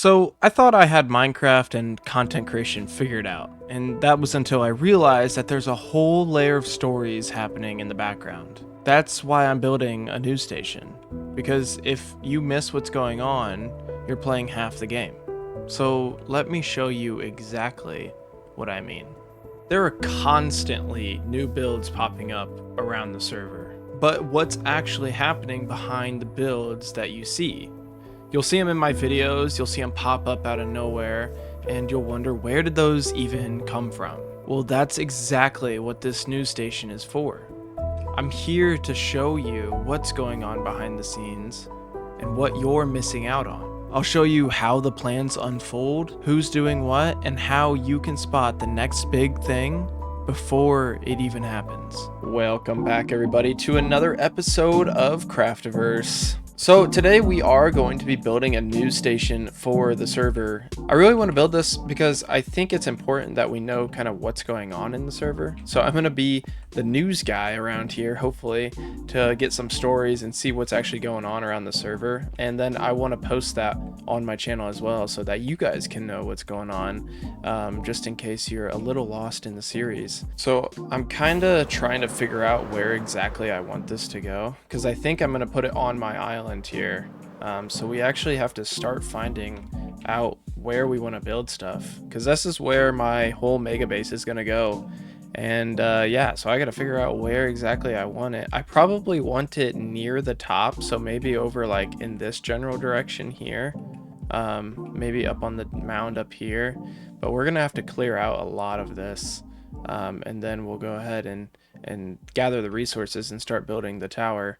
So, I thought I had Minecraft and content creation figured out, and that was until I realized that there's a whole layer of stories happening in the background. That's why I'm building a news station, because if you miss what's going on, you're playing half the game. So, let me show you exactly what I mean. There are constantly new builds popping up around the server, but what's actually happening behind the builds that you see? You'll see them in my videos, you'll see them pop up out of nowhere, and you'll wonder, where did those even come from? Well, that's exactly what this news station is for. I'm here to show you what's going on behind the scenes and what you're missing out on. I'll show you how the plans unfold, who's doing what, and how you can spot the next big thing before it even happens. Welcome back, everybody, to another episode of Craftiverse. So today we are going to be building a news station for the server. I really want to build this because I think it's important that we know kind of what's going on in the server. So I'm going to be the news guy around here, hopefully, to get some stories and see what's actually going on around the server. And then I want to post that on my channel as well so that you guys can know what's going on, just in case you're a little lost in the series. So I'm kind of trying to figure out where exactly I want this to go, because I think I'm going to put it on my island here. So we actually have to start finding out where we want to build stuff, because this is where my whole mega base is going to go. And yeah, so I got to figure out where exactly I want it. I probably want it near the top, so maybe over like in this general direction here, maybe up on the mound up here, but we're gonna have to clear out a lot of this, and then we'll go ahead and gather the resources and start building the tower.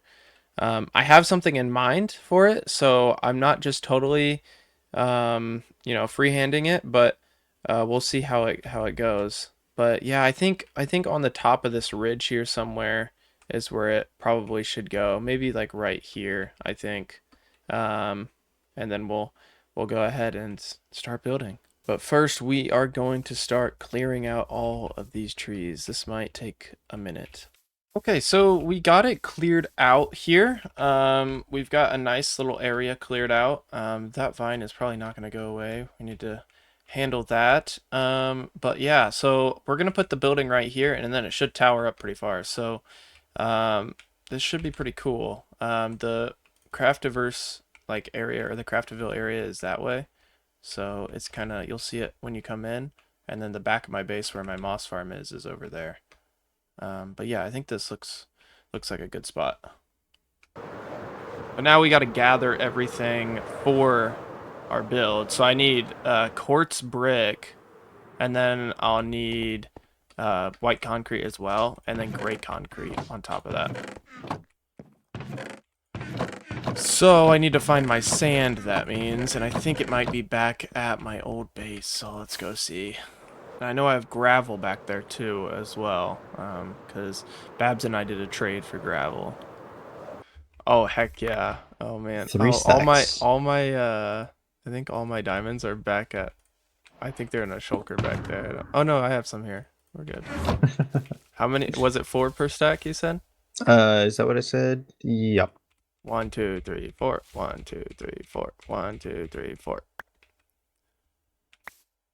I have something in mind for it, so I'm not just totally freehanding it, but we'll see how it goes. But yeah, I think on the top of this ridge here somewhere is where it probably should go. Maybe like right here, I think. And then we'll go ahead and start building. But first, we are going to start clearing out all of these trees. This might take a minute. Okay, so we got it cleared out here. We've got a nice little area cleared out. That vine is probably not going to go away. We need to handle that. But yeah, so we're gonna put the building right here, and then it should tower up pretty far. So this should be pretty cool. The Craftiverse like area, or the Craftiville area, is that way. So it's kind of, you'll see it when you come in, and then the back of my base where my moss farm is over there. But yeah, I think this looks like a good spot. But now we got to gather everything for our build. So I need quartz brick, and then I'll need white concrete as well, and then gray concrete on top of that. So I need to find my sand, that means, and I think it might be back at my old base, so let's go see. And I know I have gravel back there too as well, because Babs and I did a trade for gravel. Oh heck yeah. Oh man. Three Oh, all my stacks. I think all my diamonds are back at, I think they're in a shulker back there. Oh no, I have some here. We're good. How many was it, 4 per stack you said? Is that what I said? Yep. 1 2 3 4. 1 2 3 4. 1 2 3 4.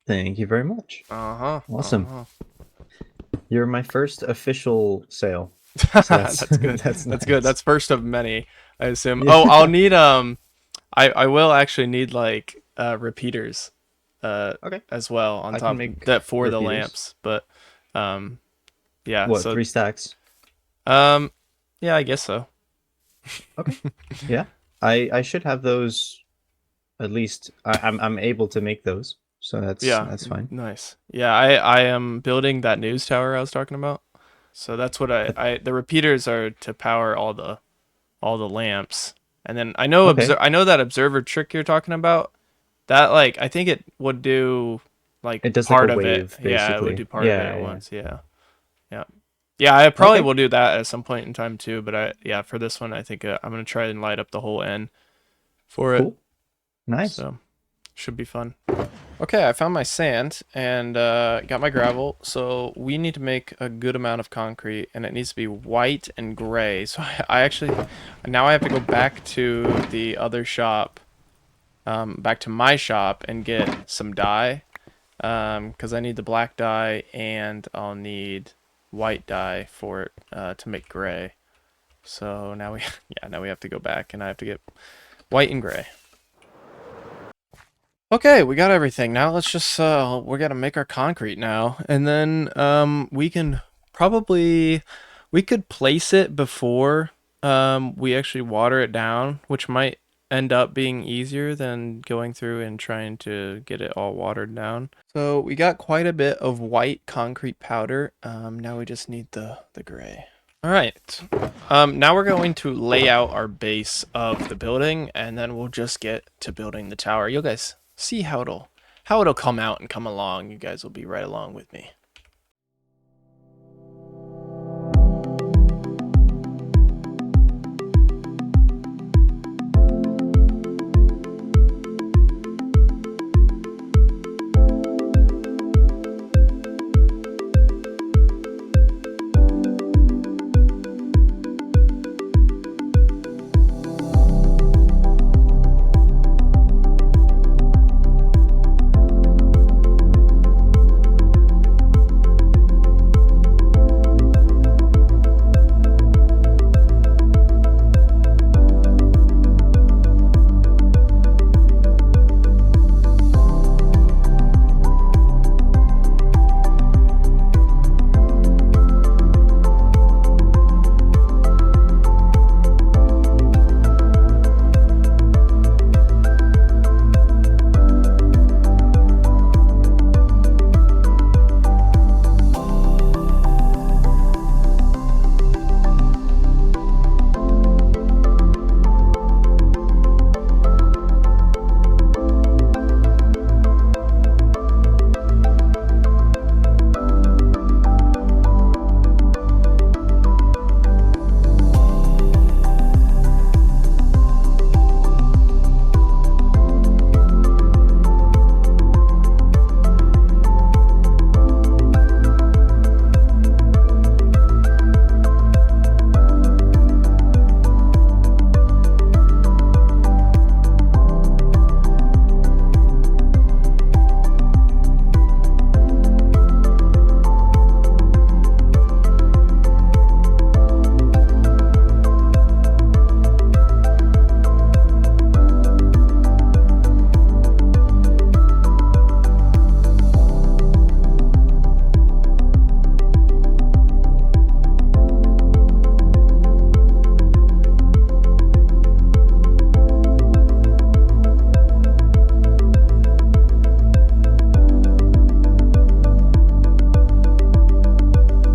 Thank you very much. Uh-huh. Awesome. Uh-huh. You're my first official sale. So that's That's good. that's That's good. nice. That's first of many, I assume. Yeah. Oh, I'll need I will actually need like repeaters Okay. as well on I can top make that for the repeaters. lamps, but um yeah, What, so 3 stacks? um yeah, I guess so. Okay. Yeah. I should have those at least. I'm able to make those. So Yeah, that's fine. nice. Yeah, I am building that news tower I was talking about. So that's what Uh, I the repeaters are to power all the lamps. And then Okay. I know that observer trick you're talking about. That, like, I think it would do like It does like a part of it. wave Yeah, it would basically. do part of it Yeah, at yeah. once. Yeah. Yeah. Yeah, I probably Okay. will do that at some point in time too, but yeah, for this one I think I'm going to try and light up the whole end for it. Cool. Nice. So, should be fun. Okay, I found my sand and got my gravel. So we need to make a good amount of concrete, and it needs to be white and gray. So I actually, now I have to go back to the other shop back to my shop and get some dye, because I need the black dye and I'll need white dye for it to make gray. So now we now we have to go back and I have to get white and gray. Okay, we got everything. Now let's just we got to make our concrete now, and then we can probably we could place it before we actually water it down, which might end up being easier than going through and trying to get it all watered down. So we got quite a bit of white concrete powder. Now we just need the gray. All right. Now we're going to lay out our base of the building, and then we'll just get to building the tower. You guys see how it'll come out and come along. You guys will be right along with me.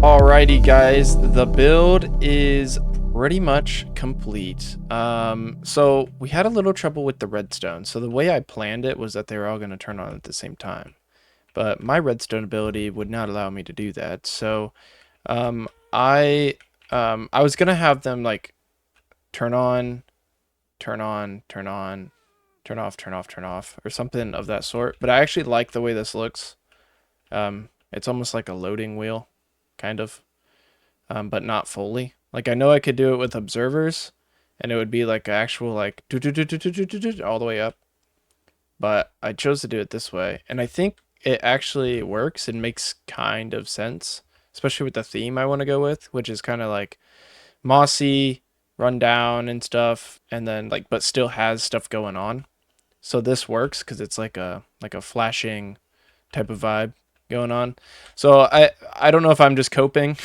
Alrighty guys, the build is pretty much complete. So we had a little trouble with the redstone. So the way I planned it was that they were all going to turn on at the same time. But my redstone ability would not allow me to do that. So I was going to have them like turn on, turn on, turn on, turn off, turn off, turn off, or something of that sort. But I actually like the way this looks. It's almost like a loading wheel, kind of. But not fully. Like I know I could do it with observers, and it would be like actual like all the way up. But I chose to do it this way, and I think it actually works and makes kind of sense, especially with the theme I want to go with, which is kind of like mossy, run down and stuff, and then like but still has stuff going on. So this works because it's like a flashing type of vibe going on. So I don't know if I'm just coping,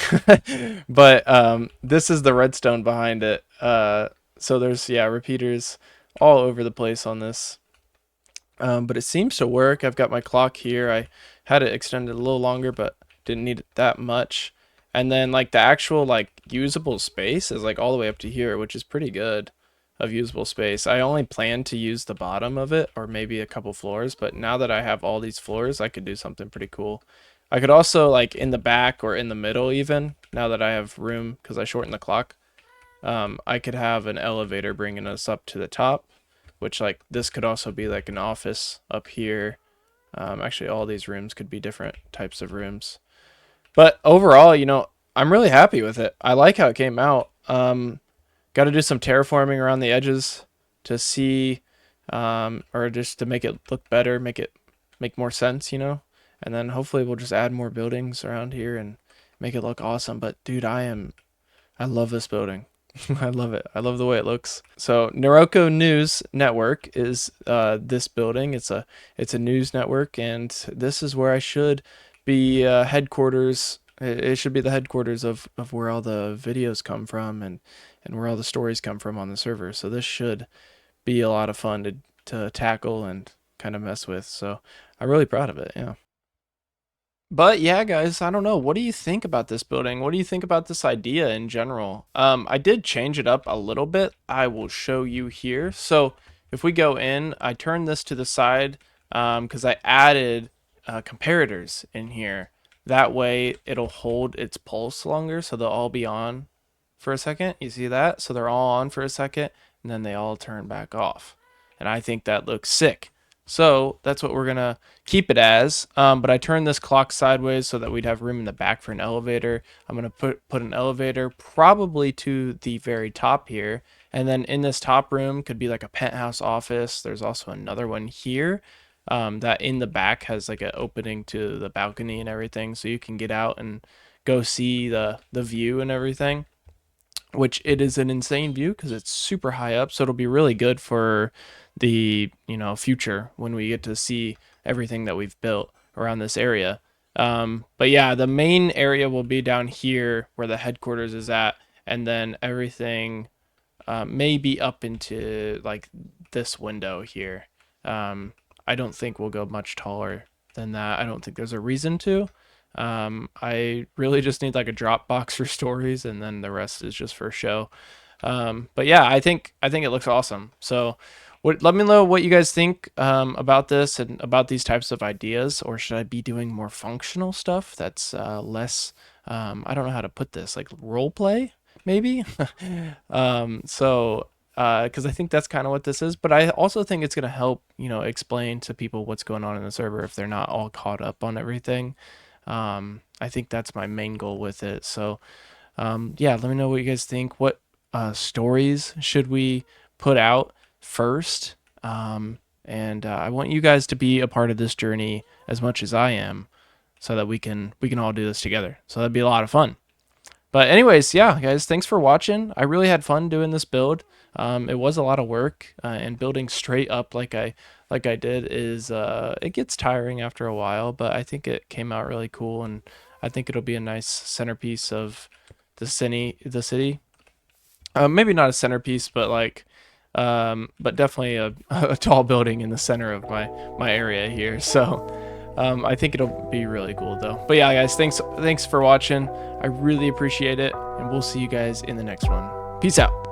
but this is the redstone behind it. So there's repeaters all over the place on this. But it seems to work. I've got my clock here. I had it extended a little longer, but didn't need it that much. And then like the actual like usable space is like all the way up to here, which is pretty good of usable space. I only plan to use the bottom of it or maybe a couple floors, but now that I have all these floors, I could do something pretty cool. I could also like in the back or in the middle even, now that I have room because I shortened the clock, I could have an elevator bringing us up to the top, which like this could also be like an office up here. Actually all these rooms could be different types of rooms. But overall, you know, I'm really happy with it. I like how it came out. Got to do some terraforming around the edges to see or just to make it look better, make more sense, you know. And then hopefully we'll just add more buildings around here and make it look awesome. But dude, I love this building. I love it. I love the way it looks. So Noroko News Network is this building. It's a news network, and this is where I should be headquarters. It should be the headquarters of where all the videos come from and where all the stories come from on the server. So this should be a lot of fun to tackle and kind of mess with. So I'm really proud of it. Yeah. But yeah, guys, I don't know. What do you think about this building? What do you think about this idea in general? I did change it up a little bit. I will show you here. So if we go in, I turned this to the side because I added comparators in here. That way it'll hold its pulse longer, so they'll all be on for a second. You see that? So they're all on for a second, and then they all turn back off. And I think that looks sick. So that's what we're going to keep it as. But I turned this clock sideways so that we'd have room in the back for an elevator. I'm going to put an elevator probably to the very top here. And then in this top room could be like a penthouse office. There's also another one here that in the back has like an opening to the balcony and everything. So you can get out and go see the view and everything, which it is an insane view because it's super high up. So it'll be really good for the future when we get to see everything that we've built around this area. But yeah, the main area will be down here where the headquarters is at, and then everything may be up into like this window here. I don't think we'll go much taller than that. I don't think there's a reason to. I really just need like a drop box for stories, and then the rest is just for show. But yeah, I think it looks awesome. So let me know what you guys think about this and about these types of ideas, or should I be doing more functional stuff that's less, I don't know how to put this, like role play maybe? So because I think that's kind of what this is, but I also think it's going to help, explain to people what's going on in the server if they're not all caught up on everything. I think that's my main goal with it. So yeah, let me know what you guys think. What stories should we put out first? And I want you guys to be a part of this journey as much as I am, so that we can all do this together. So that'd be a lot of fun. But anyways, yeah, guys, thanks for watching. I really had fun doing this build. It was a lot of work, and building straight up like I did is it gets tiring after a while, but I think it came out really cool, and I think it'll be a nice centerpiece of the city. Maybe not a centerpiece, but but definitely a tall building in the center of my area here. So I think it'll be really cool though. But yeah, guys, thanks for watching. I really appreciate it, and we'll see you guys in the next one. Peace out.